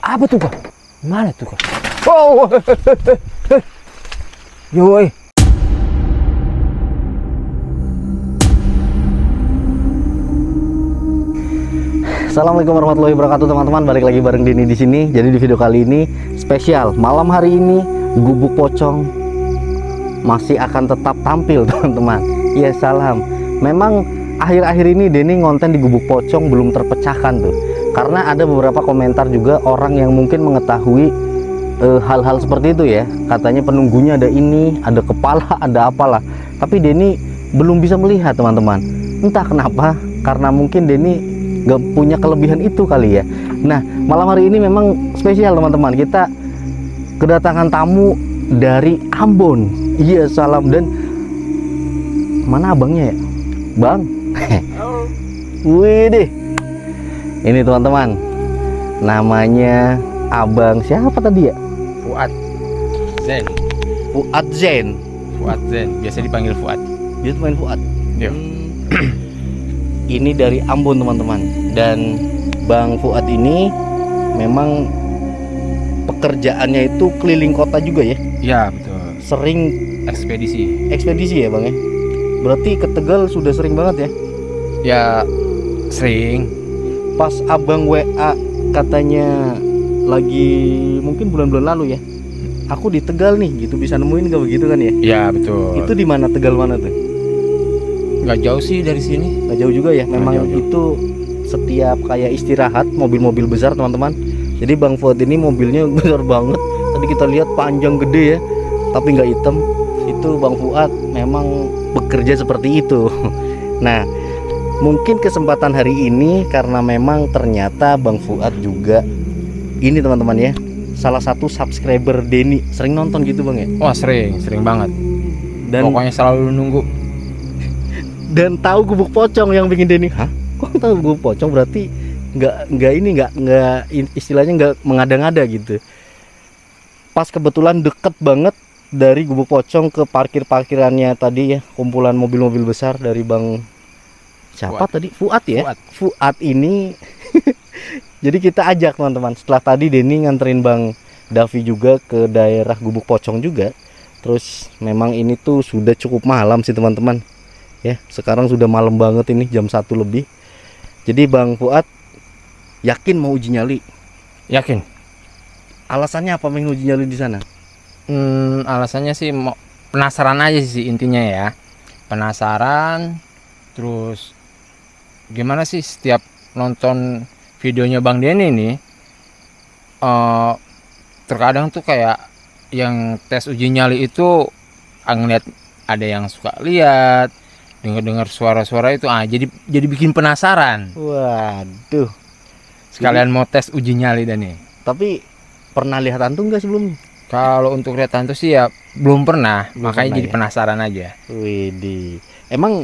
Apa tuh kok? Mana tuh kok? Oh, yoi. Assalamualaikum warahmatullahi wabarakatuh teman-teman. Balik lagi bareng Denny di sini. Jadi di video kali ini spesial. Malam hari ini Gubuk Pocong masih akan tetap tampil teman-teman. Ya salam. Memang akhir-akhir ini Denny ngonten di Gubuk Pocong belum terpecahkan tuh. Karena ada beberapa komentar juga orang yang mungkin mengetahui hal-hal seperti itu ya. Katanya penunggunya ada ini, ada kepala, ada apalah. Tapi Denny belum bisa melihat teman-teman. Entah kenapa, karena mungkin Denny gak punya kelebihan itu kali ya. Nah, malam hari ini memang spesial teman-teman. Kita kedatangan tamu dari Ambon. Iya salam. Dan mana abangnya ya? Bang. Wih deh. Ini teman-teman, namanya abang siapa tadi ya? Fuad Zen. Fuad Zen. Fuad Zen. Biasa dipanggil Fuad. Dia main Fuad. Yo. Ini dari Ambon teman-teman. Dan Bang Fuad ini memang pekerjaannya itu keliling kota juga ya? Ya betul. Sering ekspedisi ya Bang ya? Berarti ke Tegal sudah sering banget ya? Ya sering. Pas abang WA katanya lagi mungkin bulan-bulan lalu ya, aku di Tegal nih gitu, bisa nemuin gak begitu kan ya? Ya betul. Itu di mana, Tegal mana tuh? Nggak jauh sih dari sini. Nggak jauh juga ya. Memang jauh. Itu setiap kayak istirahat mobil-mobil besar teman-teman. Jadi Bang Fuad ini mobilnya besar banget. Tadi kita lihat panjang gede ya, tapi nggak hitam. Itu Bang Fuad memang bekerja seperti itu. Nah, mungkin kesempatan hari ini karena memang ternyata Bang Fuad juga ini teman-teman ya, salah satu subscriber Denny. Sering nonton gitu Bang ya? Wah sering banget. Dan pokoknya selalu nunggu. Dan tahu Gubuk Pocong yang bikin Denny. Hah? Kok tahu Gubuk Pocong? Berarti nggak istilahnya nggak mengada-ngada gitu. Pas kebetulan deket banget dari Gubuk Pocong ke parkirannya tadi ya, kumpulan mobil-mobil besar dari Bang siapa Fuad. tadi? Fuad ya? Fuad. Fuad ini. Jadi kita ajak teman-teman. Setelah tadi Denny nganterin Bang Davi juga ke daerah Gubuk Pocong juga. Terus memang ini tuh sudah cukup malam sih teman-teman. Ya, sekarang sudah malam banget ini, jam 1 lebih. Jadi Bang Fuad yakin mau uji nyali? Yakin. Alasannya apa pengen uji nyali di sana? Alasannya sih mau penasaran aja sih intinya ya. Penasaran. Terus gimana sih setiap nonton videonya Bang Denny nih, terkadang tuh kayak yang tes uji nyali itu ngeliat ada yang suka lihat, dengar suara-suara itu, jadi bikin penasaran. Waduh. Sekalian mau tes uji nyali dan nih. Tapi pernah lihat hantu nggak sebelumnya? Kalau untuk lihat hantu sih ya belum pernah, makanya pernah jadi ya? penasaran aja. Widih. Emang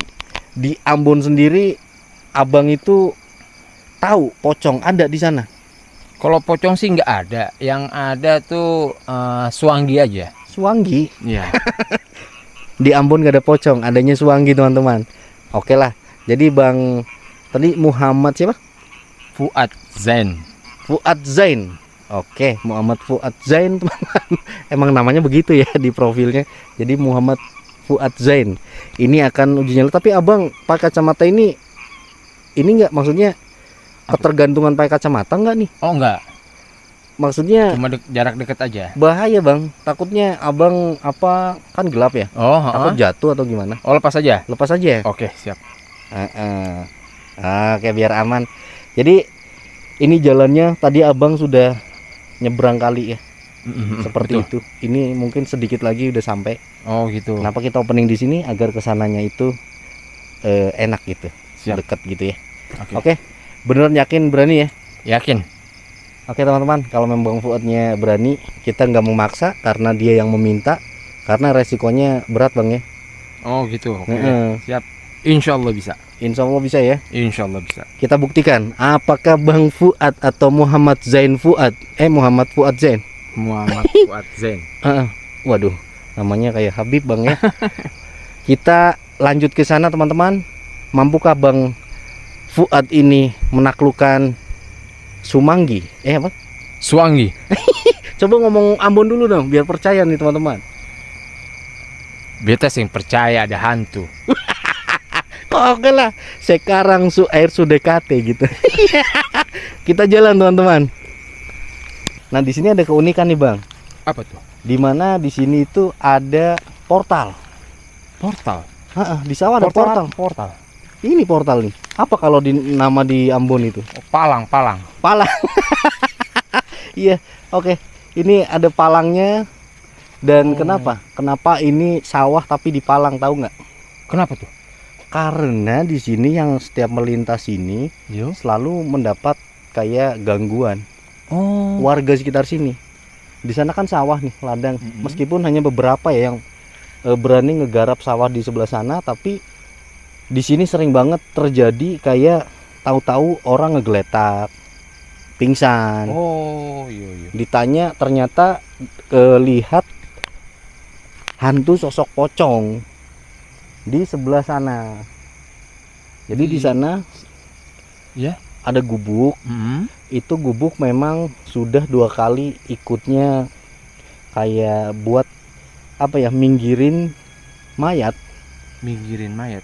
di Ambon sendiri abang itu tahu pocong ada di sana? Kalau pocong sih nggak ada, yang ada tuh suanggi aja. Suanggi? Iya. Di Ambon gak ada pocong, adanya suanggi teman-teman. Oke lah. Jadi Bang tadi Muhammad siapa? Fuad Zain. Fuad Zain. Oke, Muhammad Fuad Zain teman-teman. Emang namanya begitu ya di profilnya. Jadi Muhammad Fuad Zain. Ini akan uji nyali. Tapi abang pakai kacamata ini nggak, maksudnya ketergantungan pakai kacamata nggak nih? Oh enggak, Maksudnya cuma jarak deket aja. bahaya bang. Takutnya abang apa kan gelap ya? Oh, Takut jatuh atau gimana? oh lepas aja. Lepas aja ya. Oke, siap. Oke, biar aman. Jadi ini jalannya tadi abang sudah nyebrang kali ya. Seperti betul. itu. Ini mungkin sedikit lagi udah sampai. Oh gitu. Kenapa kita opening di sini agar kesananya itu enak gitu, Siap. dekat gitu ya. Oke. Oke, beneran yakin berani ya? Yakin. Oke teman-teman, kalau memang Fuadnya berani, kita nggak memaksa karena dia yang meminta, karena resikonya berat bang ya. Oh gitu. Oke. Siap. Insya Allah bisa. Insya Allah bisa ya. Insya Allah bisa. Kita buktikan apakah Bang Fuad atau Muhammad Zain Fuad. Muhammad Fuad Zain. Muhammad Fuad Zain. Waduh, namanya kayak Habib bang ya. Kita lanjut ke sana teman-teman. Mampukah Bang Fuad ini menaklukkan Sumanggi. Apa? Suwangi. Coba ngomong Ambon dulu dong, biar percaya nih teman-teman. Beta sing percaya ada hantu. Oke lah, sekarang air sudah kate gitu. Kita jalan teman-teman. Nah di sini ada keunikan nih bang. Apa tuh? Dimana di sini itu ada portal. Portal. Di sawah ada portal. Portal. Ini portal nih. Apa kalau nama di Ambon itu? Oh, palang. Palang. Iya, oke. Ini ada palangnya. Dan Kenapa ini sawah tapi dipalang, tahu nggak? Kenapa tuh? Karena di sini yang setiap melintas ini selalu mendapat kayak gangguan. Warga sekitar sini. Di sana kan sawah nih, ladang. Meskipun hanya beberapa ya yang berani ngegarap sawah di sebelah sana, tapi di sini sering banget terjadi kayak tahu-tahu orang ngegeletak, pingsan. Iya. Ditanya ternyata lihat hantu sosok pocong di sebelah sana. Jadi di sana ya ada gubuk. Itu gubuk memang sudah 2 kali ikutnya kayak buat apa ya, minggirin mayat.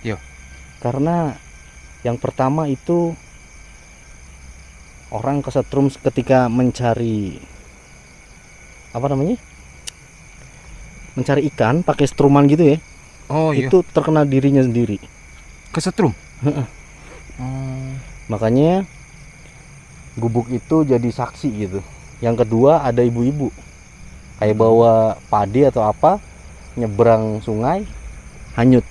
Yo. Karena yang pertama itu orang kesetrum ketika mencari mencari ikan pakai struman gitu ya. Itu terkena dirinya sendiri. Kesetrum. Makanya gubuk itu jadi saksi gitu. Yang kedua ada ibu-ibu kayak bawa padi atau apa, nyebrang sungai, hanyut.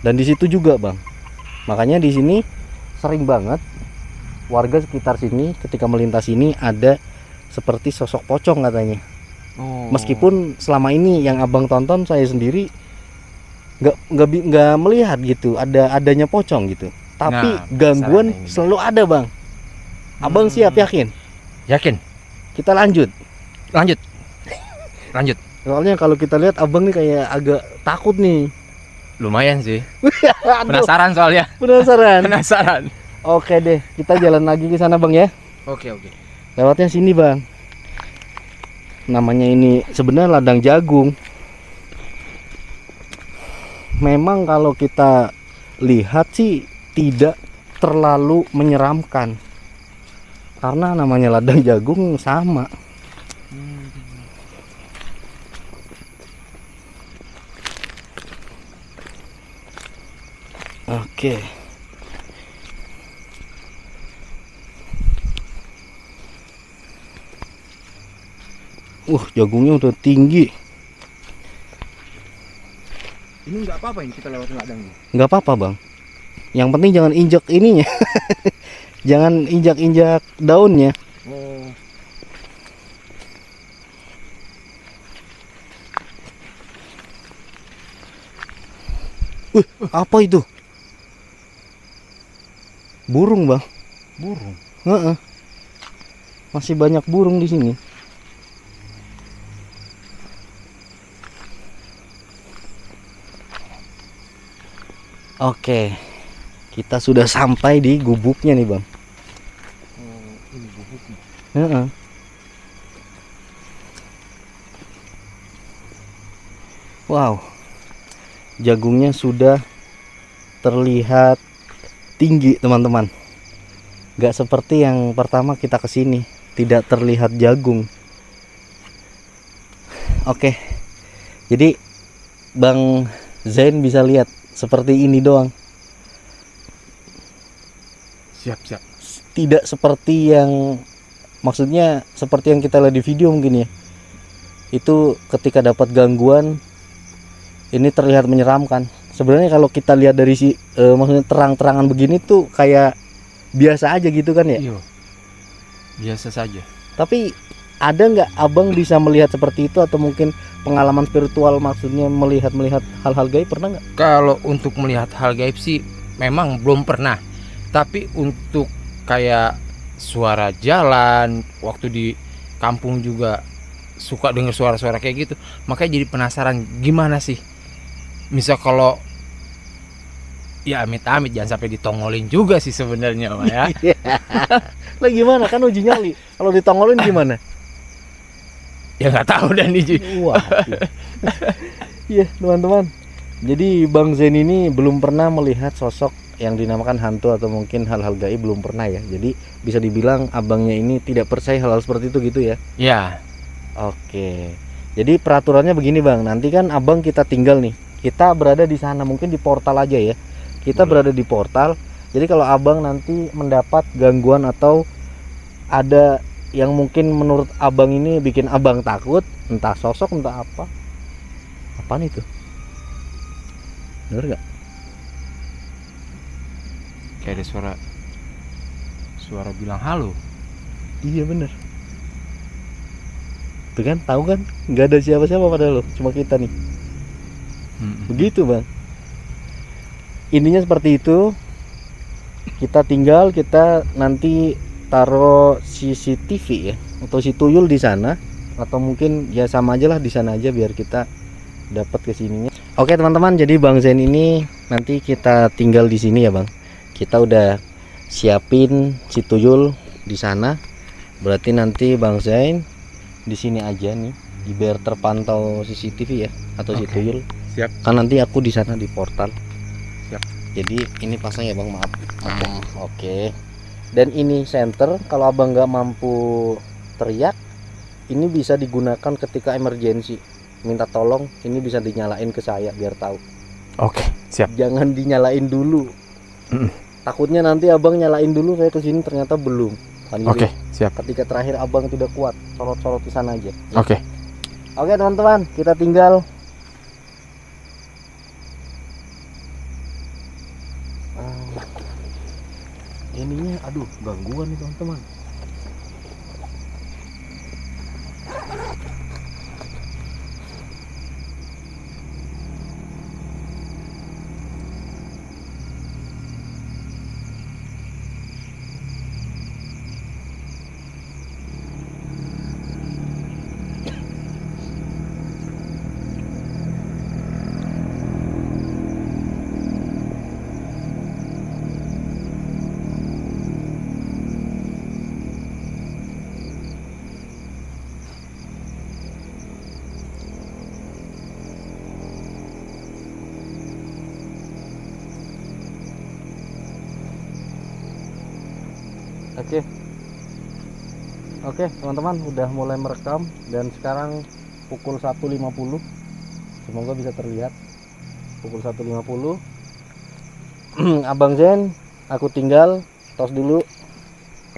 Dan di situ juga bang, makanya di sini sering banget warga sekitar sini ketika melintas ini ada seperti sosok pocong katanya. Meskipun selama ini yang abang tonton, saya sendiri nggak melihat gitu adanya pocong gitu. Tapi gangguan selalu ada bang. Abang siap, yakin? Yakin. Kita lanjut. Soalnya kalau kita lihat abang nih kayak agak takut nih. Lumayan sih. Penasaran soalnya. Penasaran. Oke deh, kita jalan lagi ke sana bang ya. Oke. Lewatnya sini bang. Namanya ini sebenarnya ladang jagung. Memang kalau kita lihat sih tidak terlalu menyeramkan. Karena namanya ladang jagung sama. Oke. Jagungnya udah tinggi. Ini nggak apa-apa ini kita lewatin ladangnya. Nggak apa-apa bang. Yang penting jangan injak ininya. Jangan injak-injak daunnya. Apa itu? Burung bang. Burung. Masih banyak burung di sini. Oke, kita sudah sampai di gubuknya nih bang. Ini gubuknya. Wow, jagungnya sudah terlihat tinggi teman-teman. Gak seperti yang pertama kita kesini, tidak terlihat jagung. Oke, jadi Bang Zain bisa lihat seperti ini doang. Siap. Tidak seperti yang, maksudnya seperti yang kita lihat di video mungkin ya. Itu ketika dapat gangguan ini terlihat menyeramkan. Sebenarnya kalau kita lihat dari maksudnya terang-terangan begini tuh kayak biasa aja gitu kan ya. Iya. Biasa saja. Tapi ada nggak abang bisa melihat seperti itu, atau mungkin pengalaman spiritual, maksudnya melihat hal-hal gaib, pernah nggak? Kalau untuk melihat hal gaib sih memang belum pernah. Tapi untuk kayak suara jalan, waktu di kampung juga suka dengar suara-suara kayak gitu. Makanya jadi penasaran gimana sih. Misal kalau Ya amit-amit jangan sampai ditongolin juga sih sebenarnya Pak ya. Lah gimana kan uji nyali? Kalau ditongolin gimana? Ya nggak tahu dan ini. Wah. Iya teman-teman. Jadi Bang Zain ini belum pernah melihat sosok yang dinamakan hantu atau mungkin hal-hal gaib, belum pernah ya. Jadi bisa dibilang abangnya ini tidak percaya hal-hal seperti itu gitu ya. Ya. Oke. Jadi peraturannya begini Bang. Nanti kan abang kita tinggal nih. Kita berada di sana, mungkin di portal aja ya. Kita berada di portal. Jadi kalau abang nanti mendapat gangguan atau ada yang mungkin menurut abang ini bikin abang takut, entah sosok entah apa. Apaan itu? Bener gak? Kayak ada suara bilang halo. Iya bener. Tuh kan, tahu kan? Nggak ada siapa-siapa padahal loh, cuma kita nih. Begitu Bang. Intinya seperti itu. Kita tinggal, kita nanti taruh CCTV ya, atau si tuyul di sana, atau mungkin ya sama aja lah di sana aja biar kita dapat kesininya. Oke teman-teman, jadi Bang Zain ini nanti kita tinggal di sini ya Bang. Kita udah siapin si tuyul di sana. Berarti nanti Bang Zain di sini aja nih, biar terpantau CCTV ya, atau si tuyul. Siap. Kan nanti aku di sana di portal. Siap. Jadi ini pasang ya Bang, maaf. Oke. Dan ini center, kalau abang nggak mampu teriak, ini bisa digunakan ketika emergency. Minta tolong, ini bisa dinyalain ke saya biar tahu. Oke, siap. Jangan dinyalain dulu. Takutnya nanti abang nyalain dulu, saya kesini ternyata belum. Kan gitu. Oke, siap. Ketika terakhir abang tidak kuat, sorot-sorot di sana aja. Oke. Oke teman-teman, kita tinggal. Ininya aduh gangguan nih teman-teman. Oke teman-teman, udah mulai merekam dan sekarang pukul 1.50. Semoga bisa terlihat pukul 1.50. Abang Zain, aku tinggal tos dulu.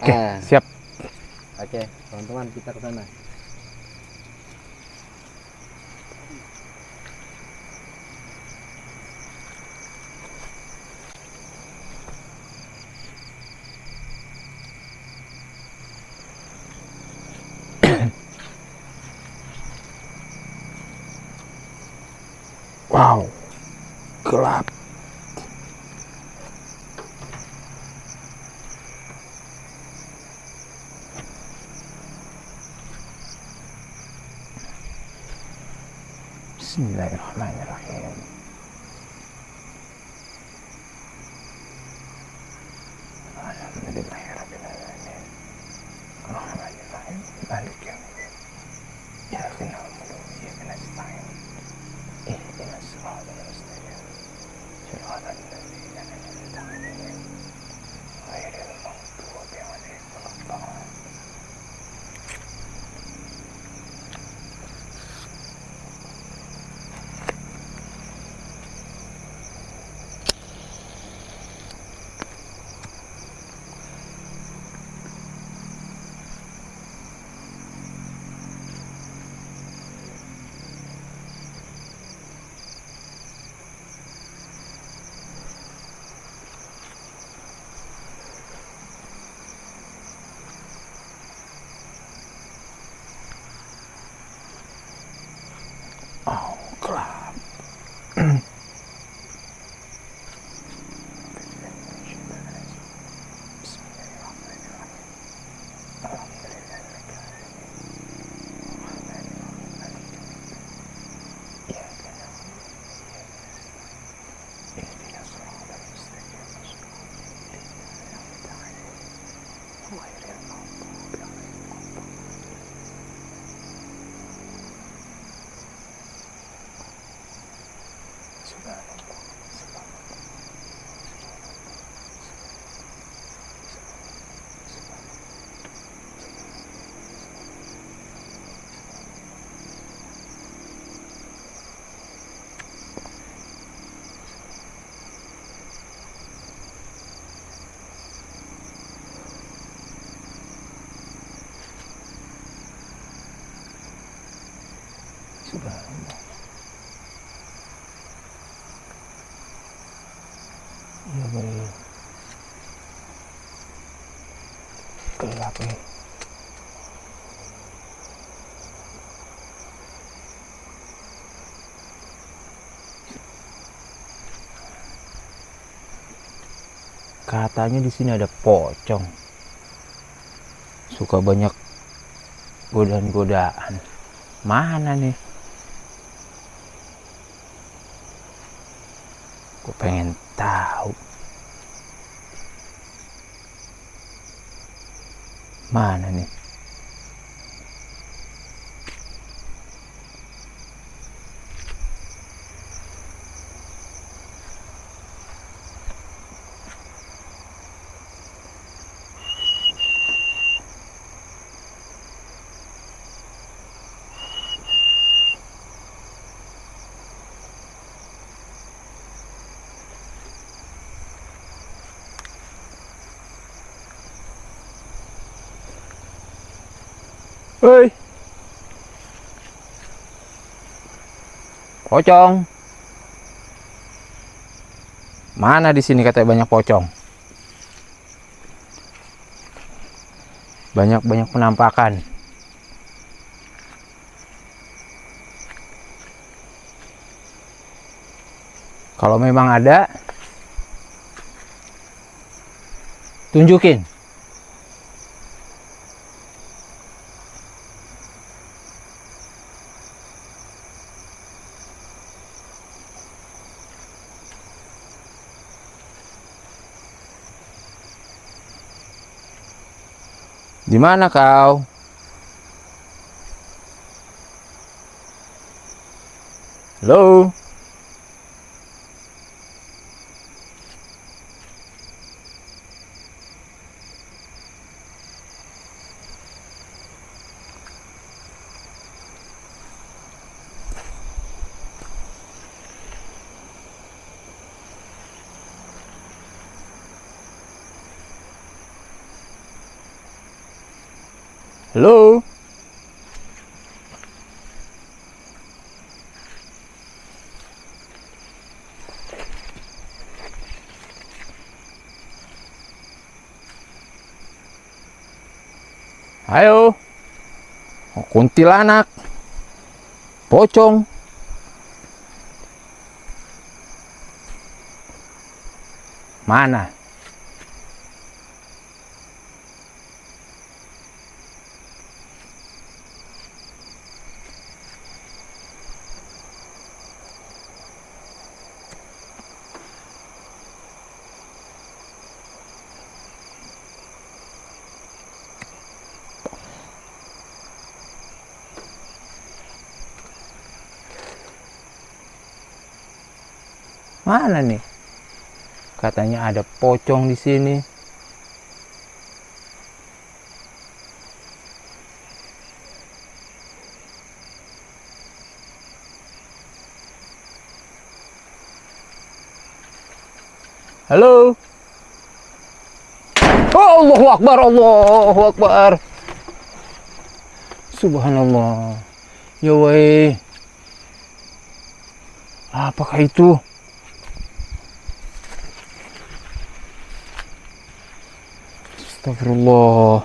Oke, siap. Oke teman-teman, kita ke sana. Wow, gelap. Bismillahirrahmanirrahim. Alhamdulillahirabbil alamin. Arrahmanirrahim. Maliki yaumiddin. Iyyaka na'budu wa iyyaka nasta'in. Ihdinas siratal mustaqim. Siratal ladzina an'amta 'alaihim ghairil maghdubi 'alaihim waladdallin. Subhanallah. Ya baik. Gelap nih. Katanya di sini ada pocong. Suka banyak godaan-godaan. Mana nih? Gue pengen tahu. Mana nih? Hei, pocong. Mana di sini katanya banyak pocong? Banyak penampakan. Kalau memang ada, tunjukin. Di mana kau? Halo? Halo? Ayo. Kuntilanak. Pocong. Mana? Mana nih? Katanya ada pocong di sini. Halo? Oh, Allahu Akbar, Allahu Akbar. Subhanallah. Ya weh. Apakah itu? Astagfirullah.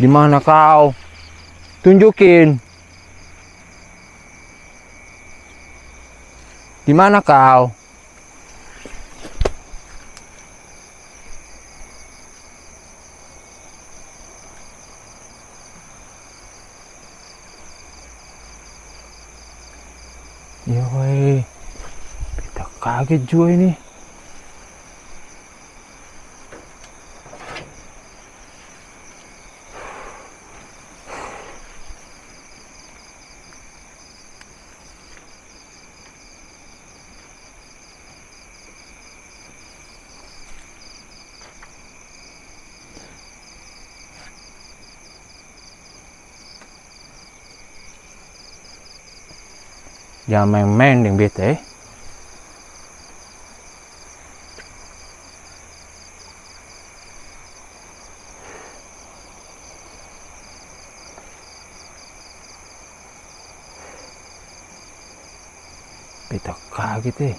Di mana kau? Tunjukin. Di mana kau? Ya weh. Kita kaget juga ini. Jangan main-main dengan bete. Beta kaget eh.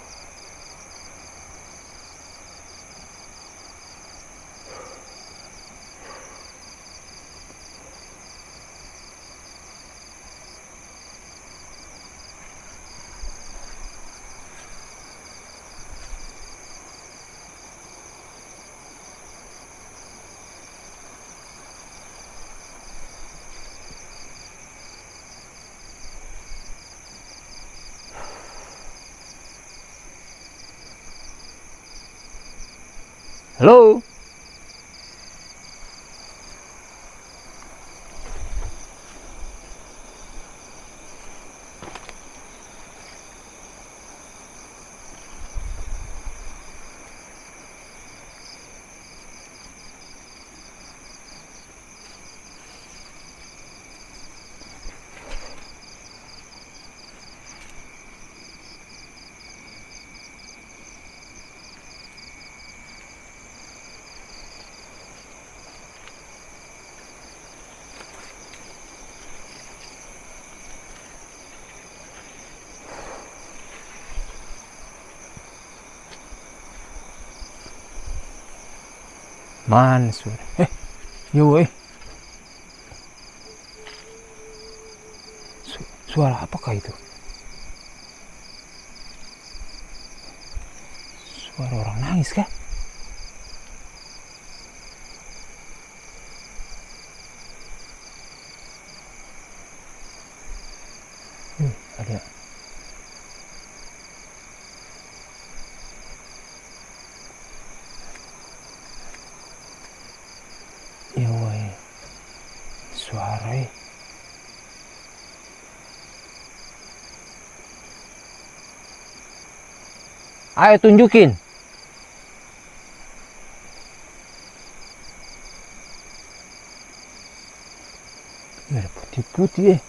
Halo. Mana suara? Yo suara apakah itu? Suara orang nangis kah? Ada. Iya woy, suara Ayo tunjukin. Ada putih-putih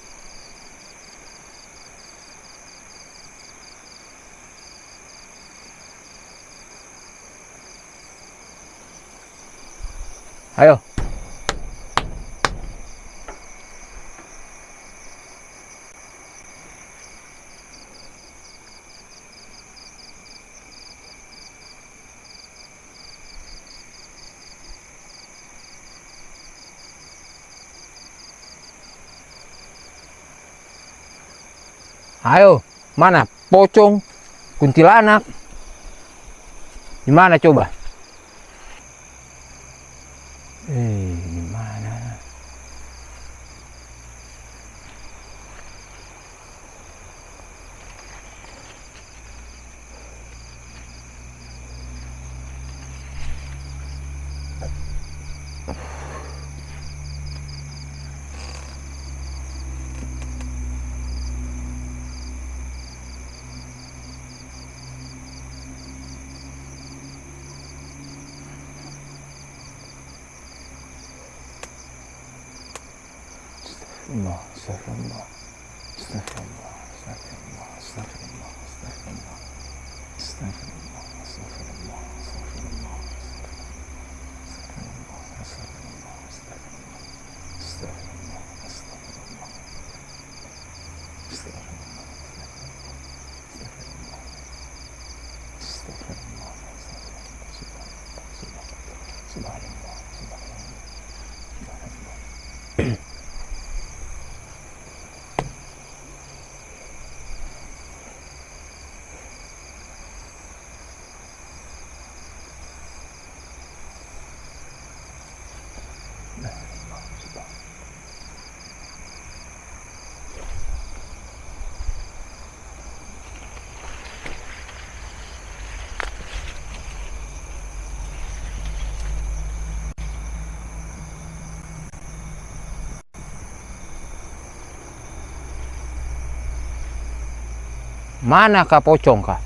Ayo. Ayo, mana pocong, kuntilanak? Di mana coba? Di mana? Astagfirullah, astagfirullah, astagfirullah, astagfirullah, astagfirullah, astagfirullah, astagfirullah, astagfirullah, astagfirullah, astagfirullah, astagfirullah, astagfirullah, astagfirullah, subhanallah, subhanallah. Mana kah pocong kah?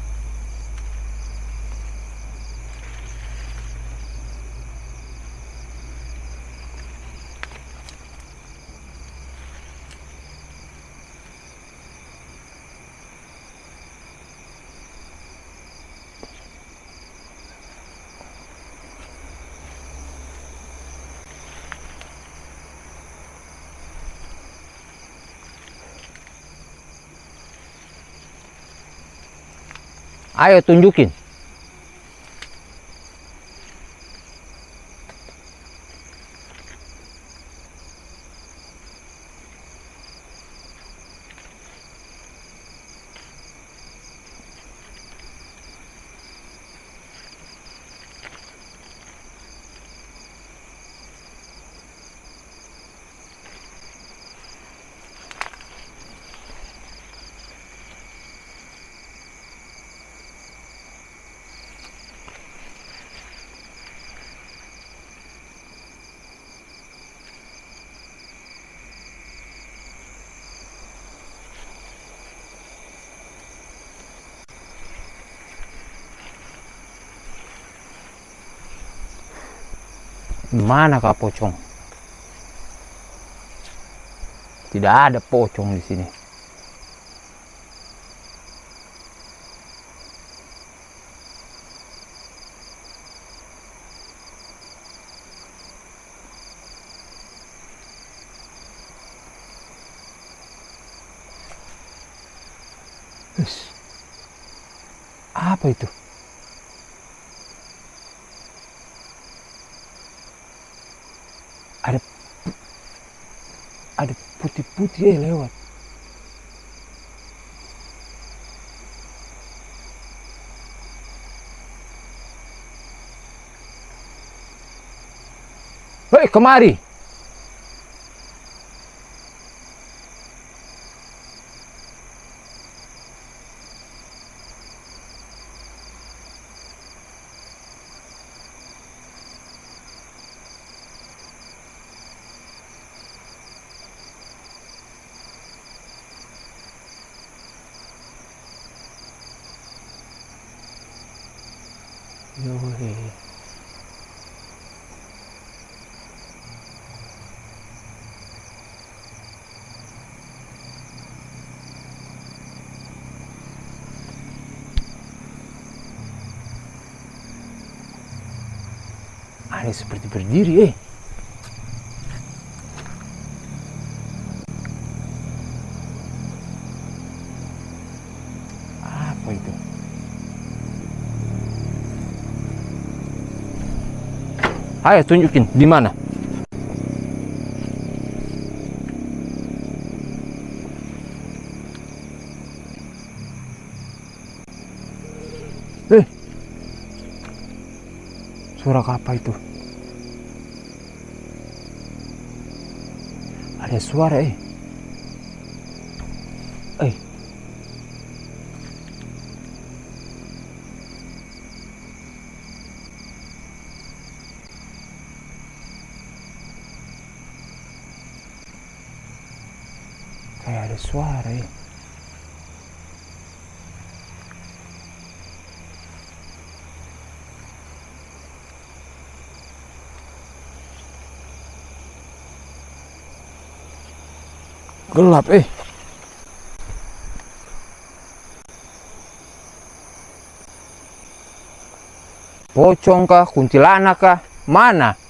Ayo tunjukin. Mana Kak pocong? Tidak ada pocong di sini. Apa itu? Ada putih-putih lewat. Hei, kemari. Yoi. Ada seperti berdiri, Apa itu? Ayo tunjukin di mana. Suara apa itu? Ada suara, Kayak ada suara, Gelap, Pocong kah? Kuntilanak kah? Mana?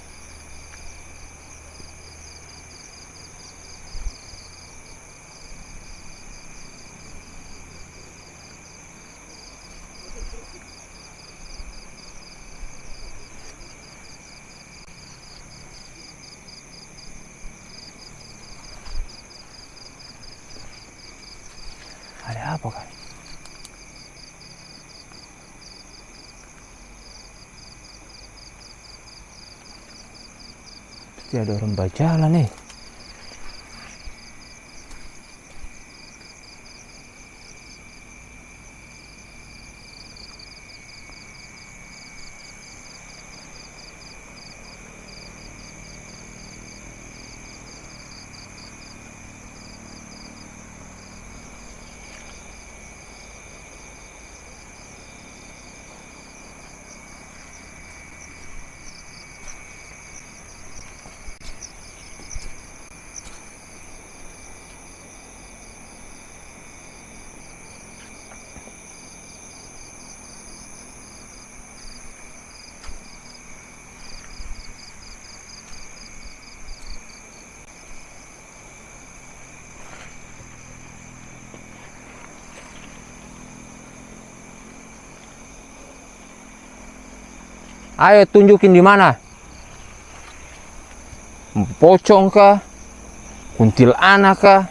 Ada apa kan? Pasti ada orang berjalan, Ayo tunjukin di mana. Pocong kah? Kuntilanak kah?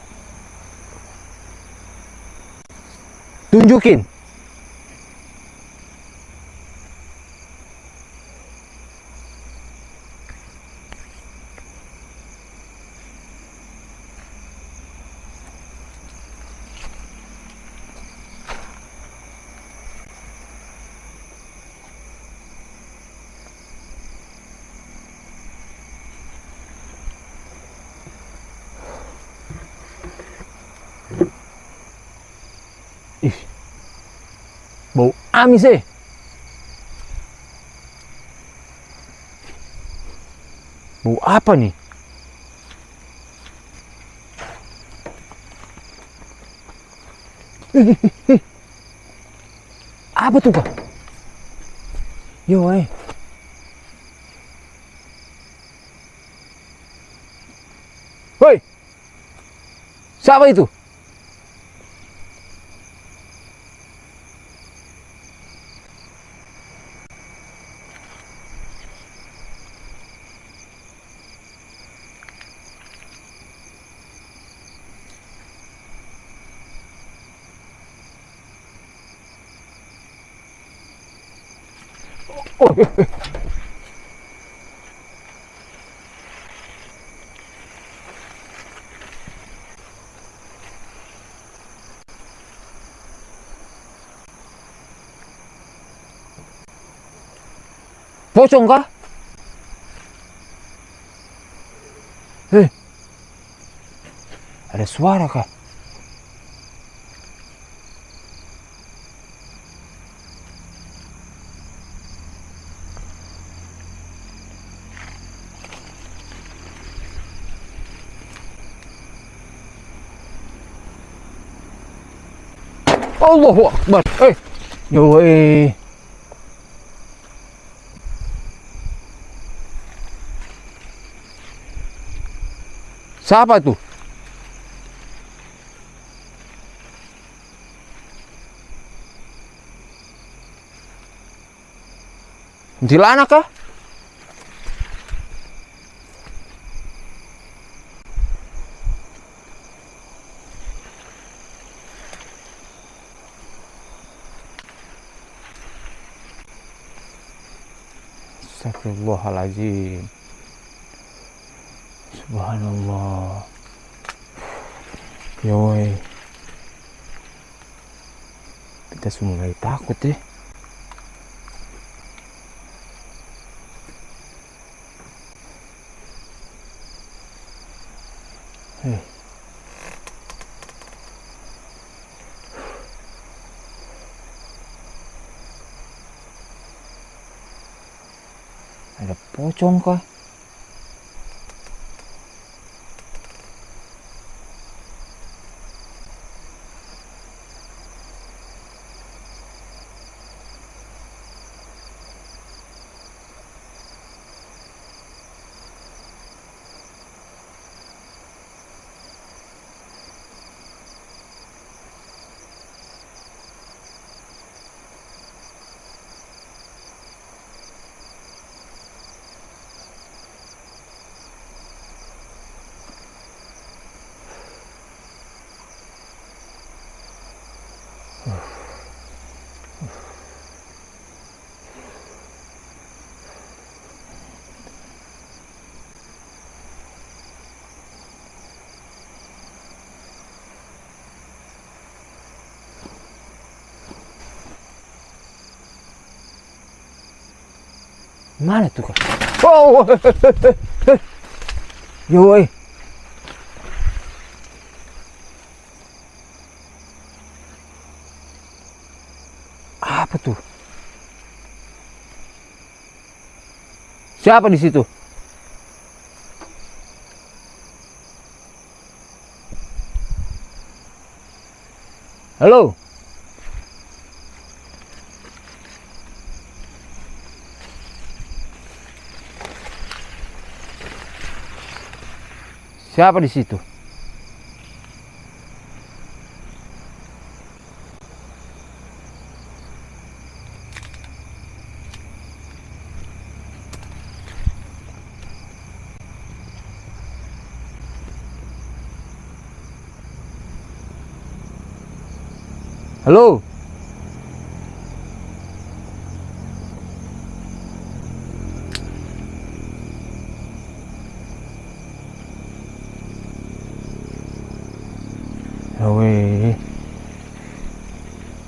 Tunjukin. Ih, bau amis eh. Bau apa nih? Apa tuh kak? Yo Woi, siapa itu? Oh, pocong kah? Ada suara kah? Allahu Akbar. Yo Siapa tuh? Kuntilanak kah? Astagfirullahaladzim. Subhanallah. Yoi. Kita semua mulai takut ya. Ada pocong kah? Mana tuh kak? Oh, yoi. Apa tuh? Siapa di situ? Halo? Siapa di situ? Halo. Ya weh.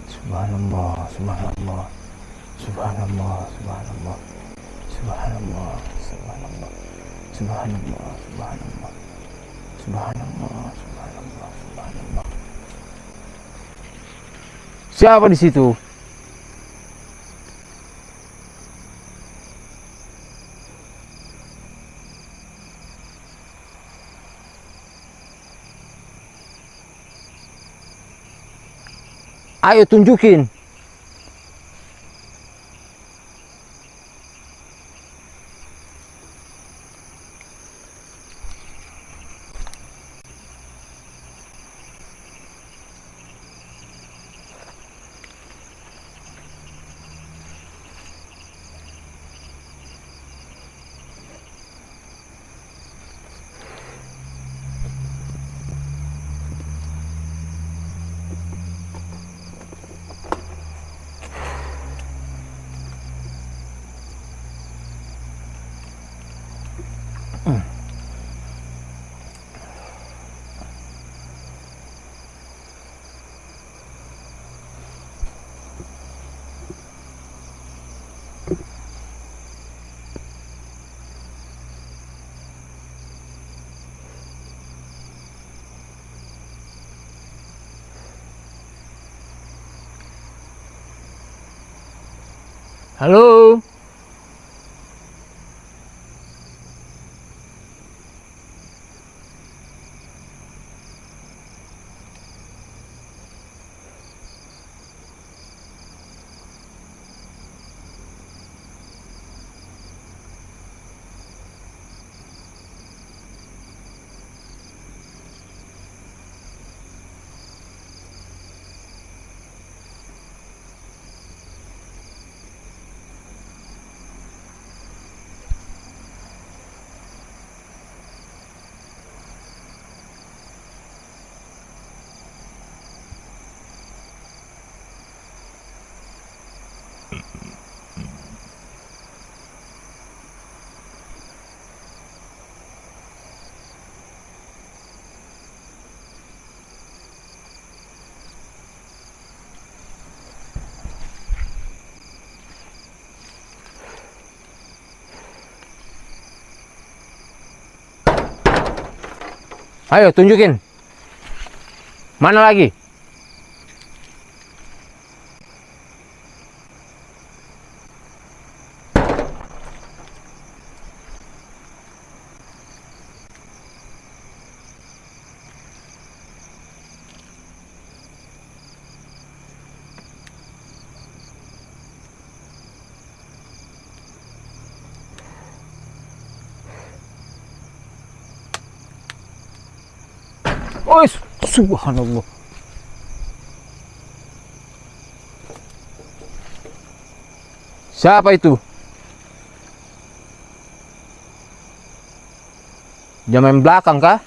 Subhanallah, subhanallah. Subhanallah, subhanallah. Subhanallah, subhanallah. Subhanallah, subhanallah. Subhanallah, subhanallah, subhanallah. Siapa di situ? Ayo tunjukin. Halo. Ayo tunjukin. Mana lagi? Oh, subhanallah. Siapa itu? Dia main belakang kah?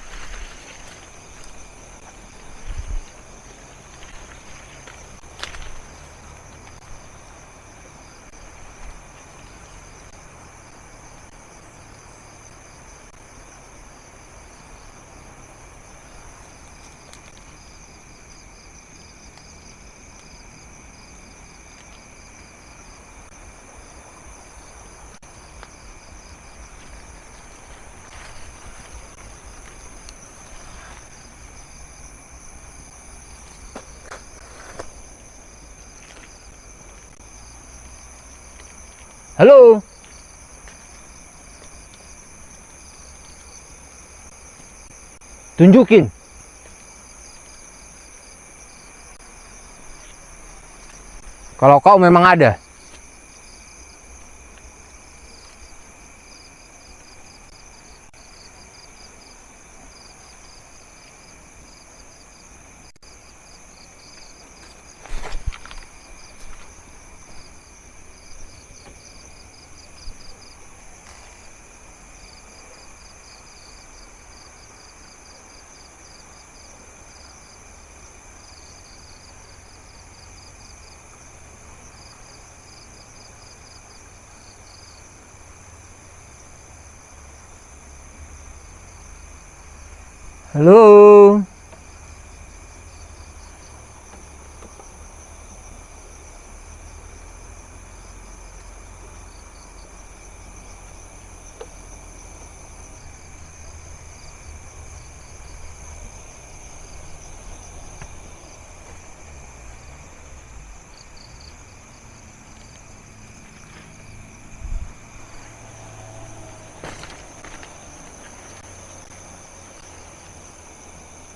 Halo. Tunjukin. Kalau kau memang ada. Halo.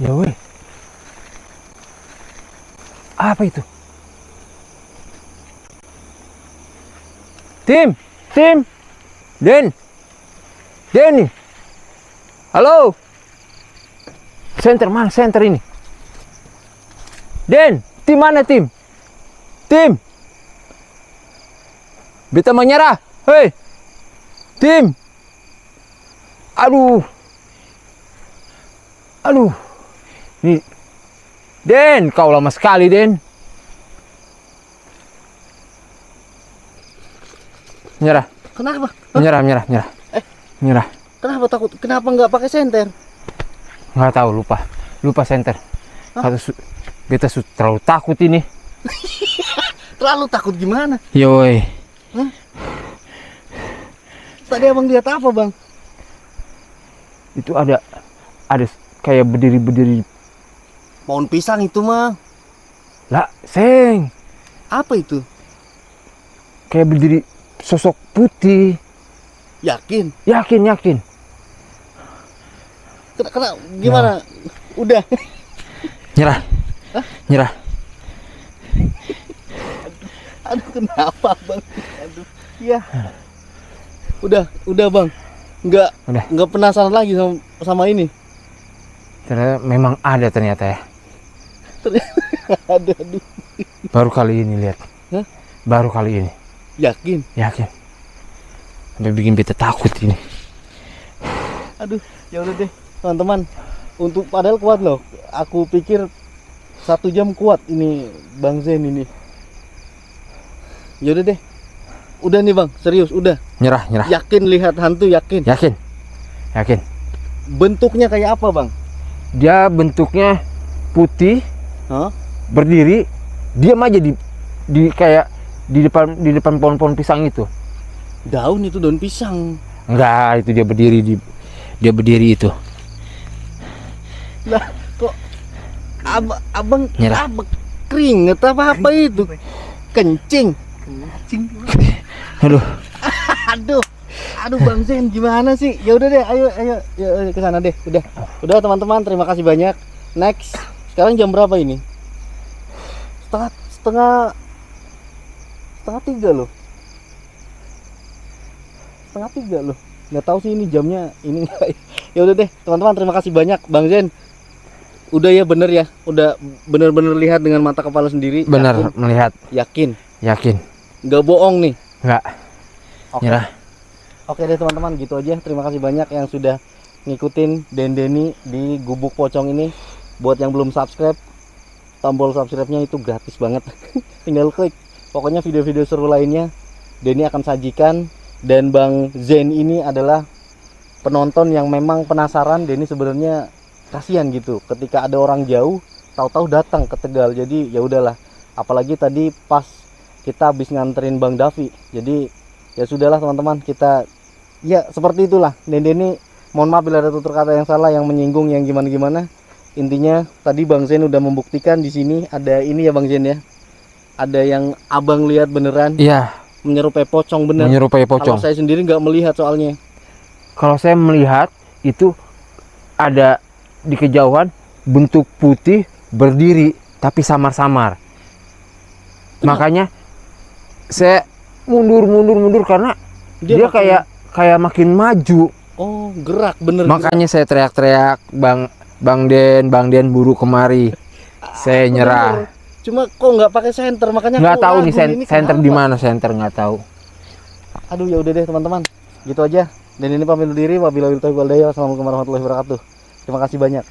Ya weh. Apa itu? Tim, Den, Denny. Halo. Center mana? Center ini. Den, tim mana tim? Tim. Beta menyerah. Hei. Tim. Aduh. Nih, Den, kau lama sekali, Den. Nyerah. Kenapa? Menyerah. Nyerah. Kenapa takut? Kenapa nggak pakai senter? Nggak tahu, lupa senter. Beta terlalu takut ini. Terlalu takut gimana? Yoi. Tadi abang lihat apa, Bang? Itu ada kayak berdiri. Pohon pisang itu mah. Lah, Seng. Apa itu? Kayak berdiri sosok putih. Yakin? Yakin. Kena gimana? Udah. Nyerah. Hah? Nyerah. Aduh, kenapa, Bang? Aduh. Ya. Udah, Bang. Nggak penasaran lagi sama ini. Ternyata memang ada ternyata ya. Aduh. Baru kali ini lihat. Hah? Baru kali ini. Yakin? Sampai bikin beta takut ini. Aduh, ya udah deh, teman-teman. Untuk padahal kuat loh. Aku pikir 1 jam kuat ini Bang Zen ini. Ya udah deh. Udah nih, Bang, serius udah. Nyerah. Yakin lihat hantu, yakin? Yakin. Bentuknya kayak apa, Bang? Dia bentuknya putih, Hah? berdiri, diam aja di kayak di depan pohon-pohon pisang itu. Daun itu daun pisang. Enggak, itu dia berdiri itu. Lah, kok abang Nyerah. apa keringet apa itu? Kencing. Aduh. Aduh Bang Zen, gimana sih? Ya udah deh, ayo ke sana deh. Udah teman-teman, terima kasih banyak. Next. Sekarang jam berapa ini? Setengah 3 loh. Setengah 3 loh. Nggak tahu sih ini jamnya ini enggak. Ya udah deh, teman-teman, terima kasih banyak Bang Zen. Udah ya, bener ya. Udah bener-bener lihat dengan mata kepala sendiri. Benar, melihat. Yakin. Nggak bohong nih. Nggak. Oke. Nyerah. Oke deh teman-teman, gitu aja. Terima kasih banyak yang sudah ngikutin Denny di Gubuk Pocong ini. Buat yang belum subscribe, tombol subscribe-nya itu gratis banget. Tinggal klik. Pokoknya video-video seru lainnya Denny akan sajikan. Dan Bang Zen ini adalah penonton yang memang penasaran. Denny sebenarnya kasihan gitu ketika ada orang jauh tahu-tahu datang ke Tegal. Jadi ya udahlah. Apalagi tadi pas kita habis nganterin Bang Davi. Jadi ya sudahlah teman-teman, kita ya seperti itulah. Denny, mohon maaf bila ada tutur kata yang salah, yang menyinggung, yang gimana-gimana. Intinya tadi Bang Zen udah membuktikan di sini ada ini ya Bang Zen ya. Ada yang abang lihat beneran. Iya. Menyerupai pocong bener. Menyerupai pocong. Kalau saya sendiri nggak melihat soalnya. Kalau saya melihat itu ada di kejauhan bentuk putih berdiri tapi samar-samar. Makanya saya mundur karena dia kayak makin maju. Oh, gerak bener. Makanya saya teriak-teriak, Bang Den buru kemari. Saya nyerah. Bener. Cuma kok nggak pakai senter, makanya Nggak aku tahu ragu nih ini senter kenapa. di mana, senter nggak tahu. Aduh, ya udah deh teman-teman, gitu aja. Dan ini pamit undur diri. Wabillahi taufiq wal hidayah. Wassalamualaikum warahmatullahi wabarakatuh. Terima kasih banyak.